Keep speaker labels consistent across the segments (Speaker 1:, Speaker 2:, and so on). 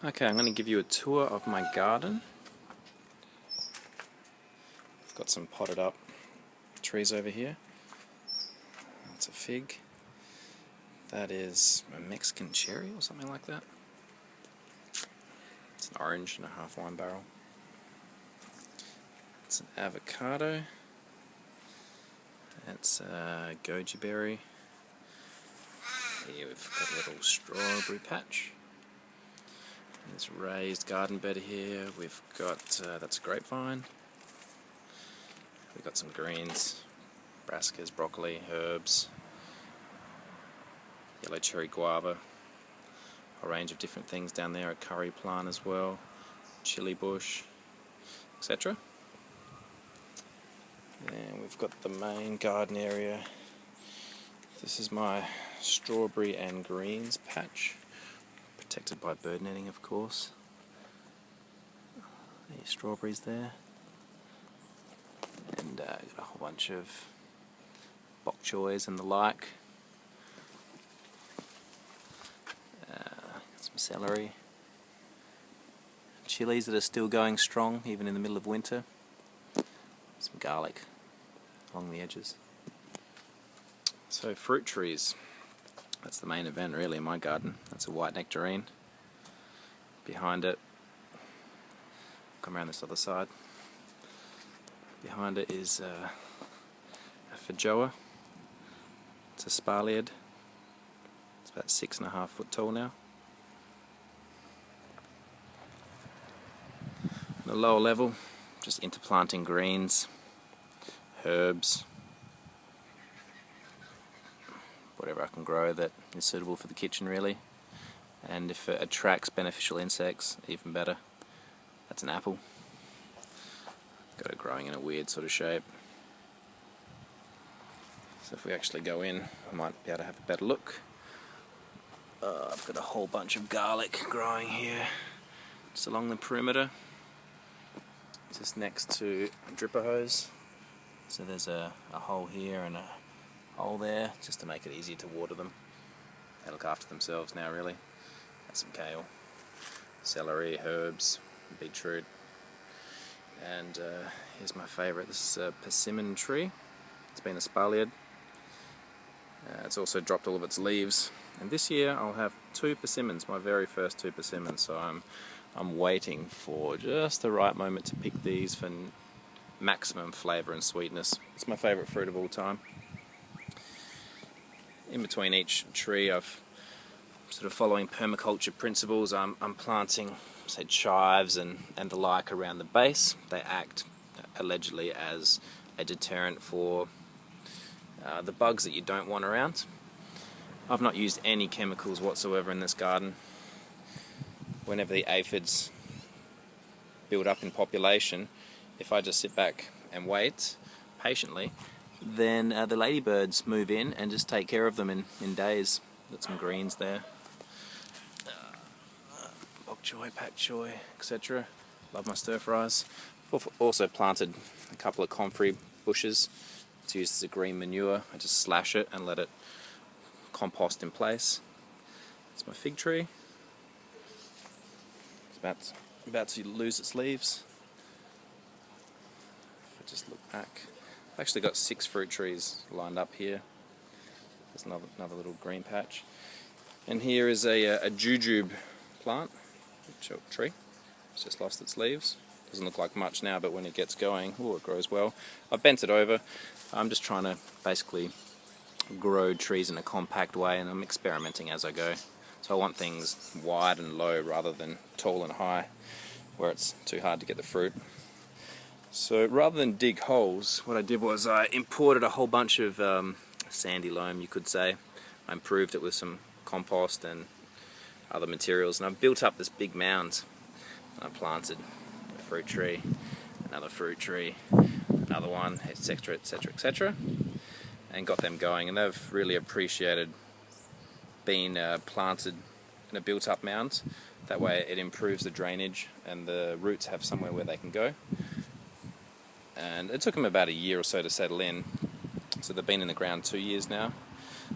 Speaker 1: Okay, I'm going to give you a tour of my garden. I've got some potted up trees over here. That's a fig. That is a Mexican cherry or something like that. It's an orange and a half wine barrel. It's an avocado. That's a goji berry. Here we've got a little strawberry patch. This raised garden bed here. We've got, that's a grapevine. We've got some greens, brassicas, broccoli, herbs, yellow cherry guava, a range of different things down there, a curry plant as well, chili bush, etc. And we've got the main garden area. This is my strawberry and greens patch, protected by bird netting, of course. The strawberries there, and got a whole bunch of bok choys and the like. Some celery, chilies that are still going strong even in the middle of winter. Some garlic along the edges. So fruit trees. That's the main event really in my garden. That's a white nectarine. Behind it, come around this other side. Behind it is a feijoa. It's espaliered. It's about 6.5 foot tall now. On the lower level, just interplanting greens, herbs, whatever I can grow that is suitable for the kitchen really. And if it attracts beneficial insects, even better. That's an apple. Got it growing in a weird sort of shape. So if we actually go in, I might be able to have a better look. I've got a whole bunch of garlic growing here, just along the perimeter. Just next to a dripper hose. So there's a hole here and a hole there, just to make it easier to water them. They look after themselves now really. That's some kale, celery, herbs, beetroot, and here's my favourite. This is a persimmon tree. It's been espaliered. It's also dropped all of its leaves, and this year I'll have 2 persimmons, my very first 2 persimmons. So I'm waiting for just the right moment to pick these for maximum flavour and sweetness. It's my favourite fruit of all time. In between each tree, I've sort of following permaculture principles. I'm planting, say, chives and the like around the base. They act allegedly as a deterrent for the bugs that you don't want around. I've not used any chemicals whatsoever in this garden. Whenever the aphids build up in population, if I just sit back and wait patiently, then the ladybirds move in and just take care of them in days. Got some greens there. Bok choy, pak choy, etc. Love my stir fries. I've also planted a couple of comfrey bushes. It's used as a green manure. I just slash it and let it compost in place. It's my fig tree. It's about to lose its leaves. If I just look back, I've actually got 6 fruit trees lined up here. There's another little green patch. And here is a jujube plant, tree. It's just lost its leaves. Doesn't look like much now, but when it gets going, it grows well. I've bent it over. I'm just trying to basically grow trees in a compact way, and I'm experimenting as I go. So I want things wide and low rather than tall and high, where it's too hard to get the fruit. So rather than dig holes, what I did was I imported a whole bunch of sandy loam, you could say. I improved it with some compost and other materials, and I've built up this big mound. And I planted a fruit tree, another fruit tree, another one, etc, etc, etc, and got them going, and they've really appreciated being planted in a built up mound. That way it improves the drainage and the roots have somewhere where they can go. And it took them about a year or so to settle in. So they've been in the ground 2 years now.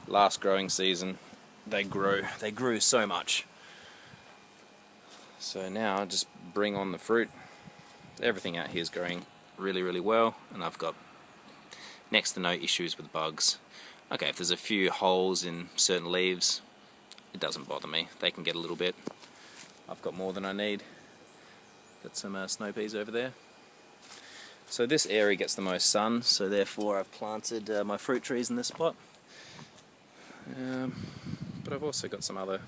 Speaker 1: Last growing season they grew so much. So now I just bring on the fruit. Everything out here is growing really well, and I've got next to no issues with bugs. Okay, if there's a few holes in certain leaves, it doesn't bother me. They can get a little bit. I've got more than I need. Got some snow peas over there. So this area gets the most sun, so therefore I've planted my fruit trees in this spot. But I've also got some other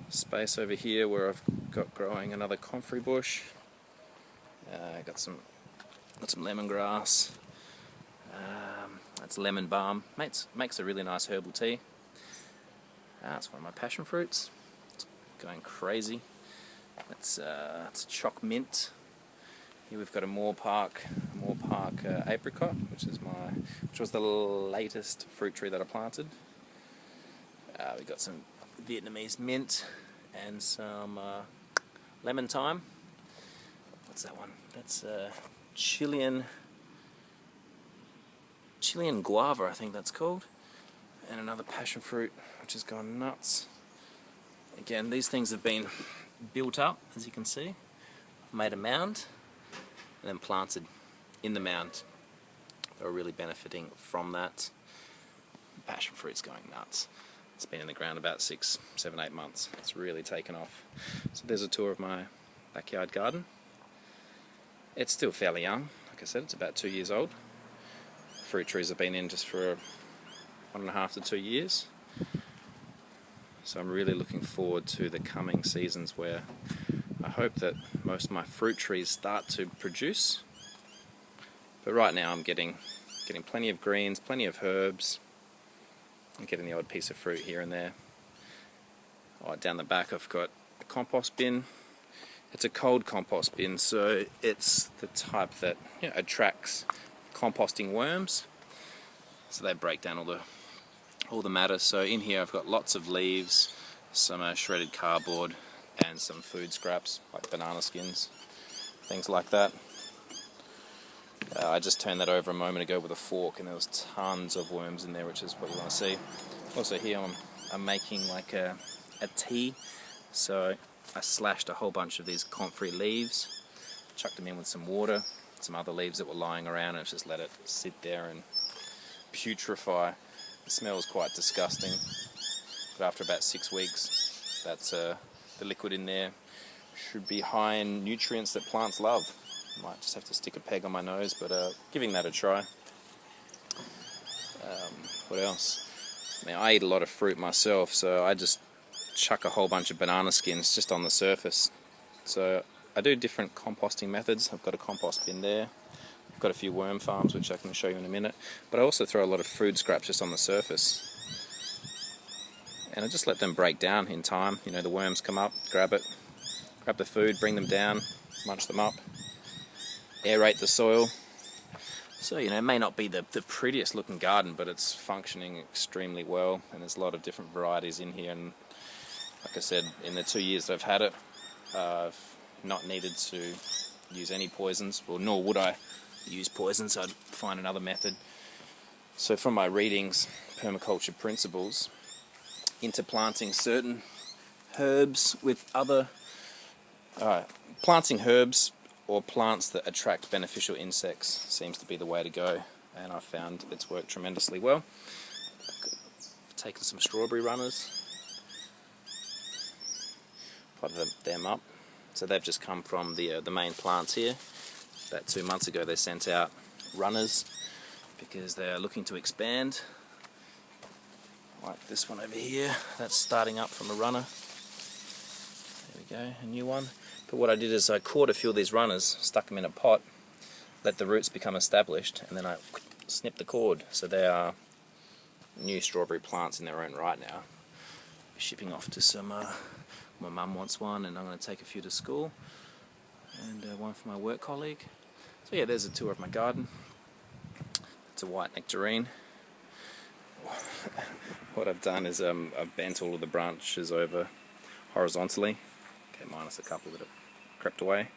Speaker 1: space over here where I've got growing another comfrey bush. Got some lemongrass. That's lemon balm. Makes a really nice herbal tea. That's one of my passion fruits. It's going crazy. That's choc mint. Here we've got a Moore Park apricot, which was the latest fruit tree that I planted. We've got some Vietnamese mint and some lemon thyme. What's that one? That's Chilean guava, I think that's called. And another passion fruit, which has gone nuts. Again, these things have been built up, as you can see. I've made a mound and then planted in the mound. They're really benefiting from that. Passion fruit's going nuts. It's been in the ground about 6, 7, 8 months. It's really taken off. So there's a tour of my backyard garden. It's still fairly young. Like I said, it's about 2 years old. Fruit trees have been in just for 1.5 to 2 years. So I'm really looking forward to the coming seasons where I hope that most of my fruit trees start to produce. But right now I'm getting plenty of greens, plenty of herbs. I'm getting the odd piece of fruit here and there. Down the back I've got a compost bin. It's a cold compost bin, so it's the type that attracts composting worms. So they break down all the matter. So in here I've got lots of leaves, some shredded cardboard, and some food scraps like banana skins, things like that. I just turned that over a moment ago with a fork, and there was tons of worms in there, which is what you want to see. Also here I'm making like a tea, so I slashed a whole bunch of these comfrey leaves, chucked them in with some water, some other leaves that were lying around, and just let it sit there and putrefy. It smells quite disgusting, but after about 6 weeks, that's the liquid in there should be high in nutrients that plants love. Might just have to stick a peg on my nose, but giving that a try. What else? I mean, I eat a lot of fruit myself, so I just chuck a whole bunch of banana skins just on the surface. So I do different composting methods. I've got a compost bin there. I've got a few worm farms, which I can show you in a minute. But I also throw a lot of food scraps just on the surface. And I just let them break down in time. The worms come up, grab the food, bring them down, munch them up, aerate the soil. So, it may not be the prettiest looking garden, but it's functioning extremely well, and there's a lot of different varieties in here. And like I said, in the 2 years that I've had it, I've not needed to use any poisons, nor would I use poisons. I'd find another method. So from my readings, permaculture principles, into planting certain herbs with other planting herbs or plants that attract beneficial insects seems to be the way to go, and I've found it's worked tremendously well. I've taken some strawberry runners, potted them up. So they've just come from the main plants here. About 2 months ago they sent out runners because they're looking to expand. Like this one over here, that's starting up from a runner. There we go, a new one. But what I did is I caught a few of these runners, stuck them in a pot, let the roots become established, and then I snipped the cord. So they are new strawberry plants in their own right now. Shipping off to some, my mum wants one, and I'm going to take a few to school, and one for my work colleague. So yeah, there's a tour of my garden. It's a white nectarine. What I've done is I've bent all of the branches over horizontally, minus a couple that have crept away.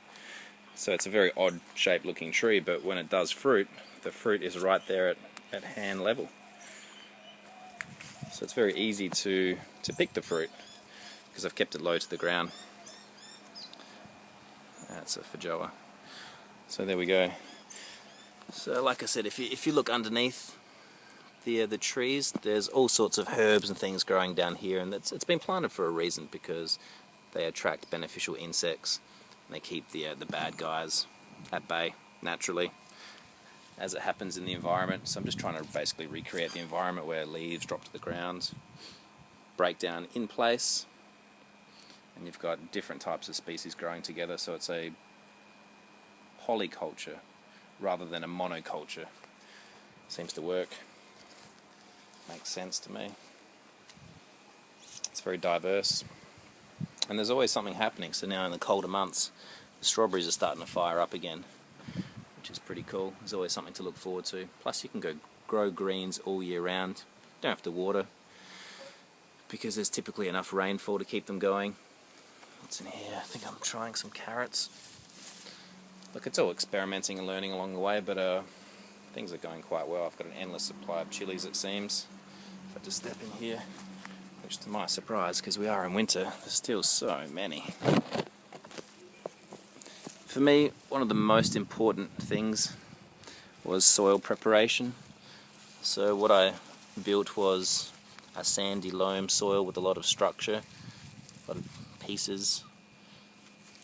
Speaker 1: So it's a very odd shaped looking tree, but when it does fruit, the fruit is right there at hand level. So it's very easy to pick the fruit because I've kept it low to the ground. That's a feijoa. So there we go. So like I said, if you look underneath the trees, there's all sorts of herbs and things growing down here, and it's been planted for a reason, because they attract beneficial insects and they keep the bad guys at bay naturally, as it happens in the environment. So I'm just trying to basically recreate the environment where leaves drop to the ground, break down in place, and you've got different types of species growing together, so it's a polyculture rather than a monoculture. Seems to work. Makes sense to me. It's very diverse, and there's always something happening. So now in the colder months, the strawberries are starting to fire up again, which is pretty cool. There's always something to look forward to. Plus you can go grow greens all year round. Don't have to water, because there's typically enough rainfall to keep them going. What's in here? I think I'm trying some carrots. Look, it's all experimenting and learning along the way, but things are going quite well. I've got an endless supply of chilies, it seems. If I just step in here, which to my surprise, because we are in winter, there's still so many. For me, one of the most important things was soil preparation. So what I built was a sandy loam soil with a lot of structure, a lot of pieces,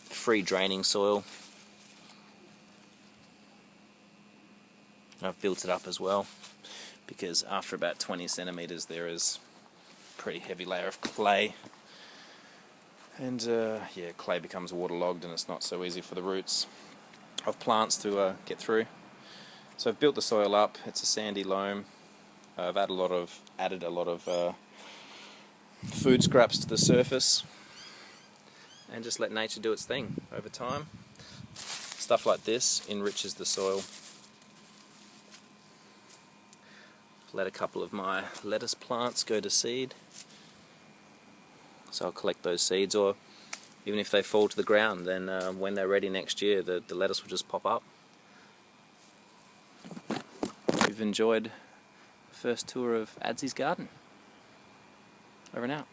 Speaker 1: free draining soil. I've built it up as well, because after about 20 centimeters there is a pretty heavy layer of clay, and yeah, clay becomes waterlogged and it's not so easy for the roots of plants to get through. So I've built the soil up. It's a sandy loam. I've added a lot of food scraps to the surface, and just let nature do its thing over time. Stuff like this enriches the soil. Let a couple of my lettuce plants go to seed, so I'll collect those seeds, or even if they fall to the ground, then when they're ready next year, the lettuce will just pop up. We've enjoyed the first tour of Adsy's garden. Over and out.